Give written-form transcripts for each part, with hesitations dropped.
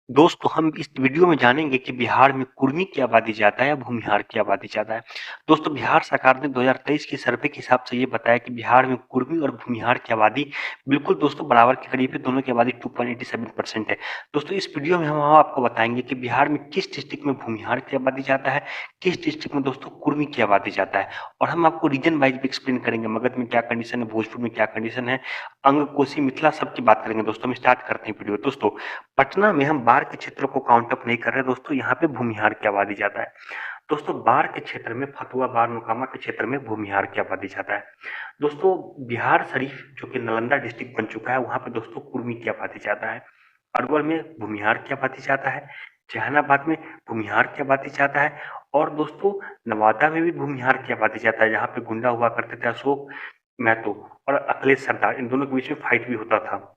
दोस्तों हम इस वीडियो में जानेंगे कि बिहार में कुर्मी की आबादी ज़्यादा है या भूमिहार की आबादी ज़्यादा है। दोस्तों बिहार सरकार ने 2023 के सर्वे के हिसाब से ये बताया कि बिहार में कुर्मी और भूमिहार की आबादी बिल्कुल दोस्तों बराबर के करीब है। दोनों की आबादी 2.87% है। दोस्तों इस वीडियो में हम आपको बताएंगे कि बिहार में किस डिस्ट्रिक्ट में भूमिहार की आबादी ज़्यादा है, किस डिस्ट्रिक्ट में दोस्तों कुर्मी की आबादी ज़्यादा है, और हम आपको रीजन वाइज भी एक्सप्लेन करेंगे। मगध में क्या कंडीशन है, भोजपुर में क्या कंडीशन है, अंग, कोसी, मिथिला सबकी बात करेंगे। दोस्तों हम स्टार्ट करते हैं वीडियो। दोस्तों पटना में हम बाढ़ के क्षेत्रों को काउंट अप नहीं कर रहे दोस्तों, यहाँ पे भूमिहार की आबादी ज्यादा है। दोस्तों बाढ़ के क्षेत्र में फतुआ, बाढ़, मोकामा के क्षेत्र में भूमिहार की आबादी ज्यादा है। दोस्तों बिहार शरीफ जो कि नालंदा डिस्ट्रिक्ट बन चुका है, वहां पे दोस्तों कुर्मी की आबादी ज्यादा है। अरवल में भूमिहार की आबादी ज्यादा है। जहानाबाद में भूमिहार की आबादी ज्यादा है। और दोस्तों नवादा में भी भूमिहार की आबादी ज्यादा है, जहाँ पे गुंडा हुआ करते थे अशोक महतो और अखिलेश सरदार, इन दोनों के बीच में फाइट भी होता था।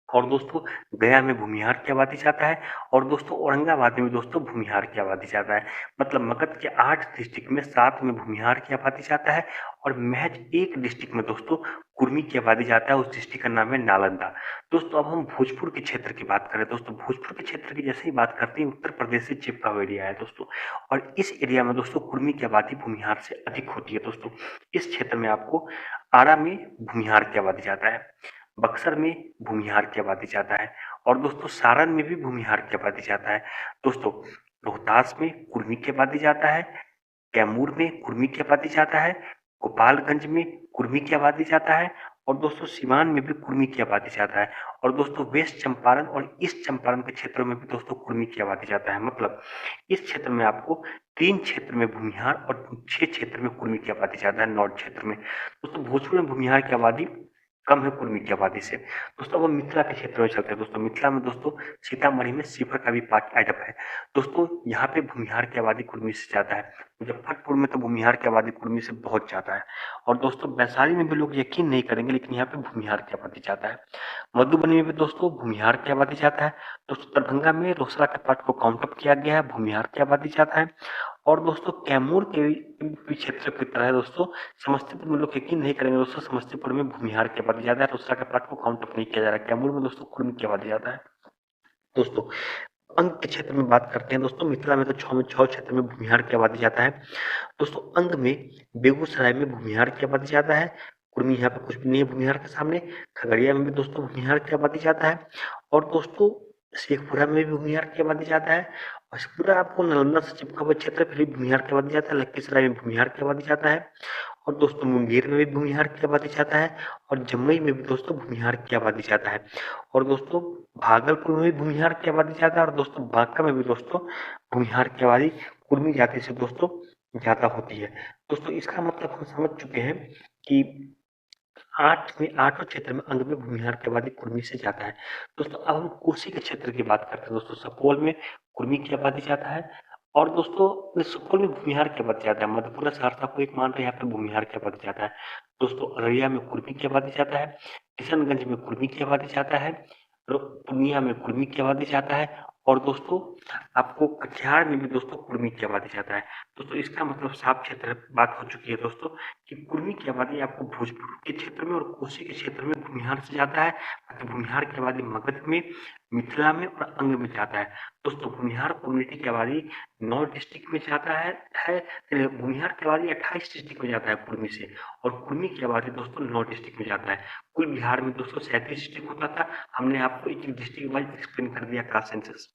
और दोस्तों गया में भूमिहार की आबादी ज़्यादा है। और दोस्तों औरंगाबाद में भी दोस्तों भूमिहार की आबादी ज़्यादा है। मतलब मगध के 8 डिस्ट्रिक्ट में 7 में भूमिहार की आबादी ज़्यादा है और महज एक डिस्ट्रिक्ट में दोस्तों कुर्मी की आबादी ज़्यादा है। उस डिस्ट्रिक्ट का नाम है नालंदा। दोस्तों अब हम भोजपुर के क्षेत्र की बात करें। दोस्तों भोजपुर के क्षेत्र की जैसे ही बात करते हैं, उत्तर प्रदेश से चिपका हुआ एरिया है दोस्तों, और इस एरिया में दोस्तों कुर्मी की आबादी भूमिहार से अधिक होती है। दोस्तों इस क्षेत्र में आपको आरा में भूमिहार की आबादी ज़्यादा है, बक्सर में भूमिहार की आबादी ज़्यादा है, और दोस्तों सारण में भी भूमिहार की आबादी ज़्यादा है। दोस्तों रोहतास में कुर्मी की आबादी ज़्यादा है, कैमूर में कुर्मी की आबादी ज़्यादा है, गोपालगंज में कुर्मी की आबादी ज़्यादा है, और दोस्तों सिवान में भी कुर्मी की आबादी ज़्यादा है। और दोस्तों वेस्ट चंपारण और ईस्ट चंपारण के क्षेत्रों में भी दोस्तों कुर्मी की आबादी ज़्यादा है। मतलब इस क्षेत्र में आपको 3 क्षेत्र में भूमिहार और 6 क्षेत्र में कुर्मी की आबादी ज़्यादा है, नॉर्थ क्षेत्र में। दोस्तों भोजपुर में भूमिहार की आबादी कम है कुर्मी की आबादी से। दोस्तों अब हम मिथिला के क्षेत्र में चलते हैं। दोस्तों मिथिला में दोस्तों सीतामढ़ी में सीफर का भी पार्ट एडअप है। दोस्तों यहाँ पे भूमिहार की आबादी कुर्मी से ज़्यादा है। मुजफ्फरपुर में तो भूमिहार की आबादी कुर्मी से बहुत ज़्यादा है। और दोस्तों वैशाली में भी लोग यकीन नहीं करेंगे, लेकिन यहाँ पे भूमिहार की आबादी ज़्यादा है। मधुबनी में भी दोस्तों भूमिहार की आबादी ज़्यादा है। दोस्तों दरभंगा में रोसड़ा के पार्ट को काउंट अप किया गया है, भूमिहार की आबादी ज़्यादा है। और दोस्तों कैमूर के भी क्षेत्र की तरह है दोस्तों, समस्तीपुर में लोग यकीन नहीं करेंगे दोस्तों, समस्तीपुर में भूमिहार की आबादी ज़्यादा है। रोसड़ा के पार्ट को काउंट अप नहीं किया जा रहा है। कैमूर में दोस्तों कुर्मी की आबादी ज़्यादा है। दोस्तों अंग के क्षेत्र में बात करते हैं। दोस्तों मिथिला में तो 6 में 6 क्षेत्र में भूमिहार की आबादी ज़्यादा है। दोस्तों अंग में बेगूसराय में भूमिहार की आबादी ज़्यादा है, कुर्मी यहाँ पे कुछ भी नहीं है भूमिहार के सामने। खगड़िया में भी दोस्तों भूमिहार की आबादी ज़्यादा है। और दोस्तों शेखपुरा में भी भूमिहार की आबादी ज़्यादा है। और शेखपुरा आपको नालंदा से चिपका हुआ क्षेत्र है, फिर भी भूमिहार की आबादी ज़्यादा है। लखीसराय में भूमिहार की आबादी ज़्यादा है। और दोस्तों मुंगेर में भी भूमिहार की आबादी ज़्यादा है। और जमुई में भी दोस्तों भूमिहार की आबादी ज़्यादा है। और दोस्तों भागलपुर में भी भूमिहार की आबादी ज़्यादा है। और दोस्तों बांका में भी दोस्तों भूमिहार की आबादी कुर्मी जाति से दोस्तों ज़्यादा होती है। दोस्तों इसका मतलब हम समझ चुके हैं कि 8 क्षेत्र में अंग में भूमिहार की आबादी कुर्मी से ज़्यादा है। दोस्तों अब हम कोसी के क्षेत्र की बात करते हैं। दोस्तों सुपौल में कुर्मी की आबादी ज़्यादा है। और दोस्तों सुपौल में भूमिहार की आबादी ज़्यादा है। मधेपुरा सहरसा को एक मान रहे हैं, यहाँ पे भूमिहार की आबादी ज़्यादा है। दोस्तों अररिया में कुर्मी की आबादी ज़्यादा है। किशनगंज में कुर्मी की आबादी ज़्यादा है। पूर्णिया में कुर्मी की आबादी ज़्यादा है। और दोस्तों आपको कटिहार में भी दोस्तों कुर्मी की आबादी ज़्यादा है। दोस्तों इसका मतलब साफ क्षेत्र बात हो चुकी है दोस्तों कि कुर्मी की आबादी आपको भोजपुर के क्षेत्र में और कोसी के क्षेत्र में भूमिहार से ज़्यादा है। बाकी भूमिहार की आबादी मगध में, मिथिला में और अंग में ज़्यादा है। दोस्तों भूमिहार कम्युनिटी की आबादी 9 डिस्ट्रिक्ट में ज़्यादा है। भूमिहार की आबादी 28 डिस्ट्रिक्ट में ज़्यादा है कुर्मी से, और कुर्मी की आबादी दोस्तों 9 डिस्ट्रिक्ट में ज़्यादा है। कुल बिहार में दोस्तों 37 डिस्ट्रिक्ट होता था। हमने आपको एक एक डिस्ट्रिक्ट वाइज एक्सप्लेन कर दिया कास्ट सेंसस।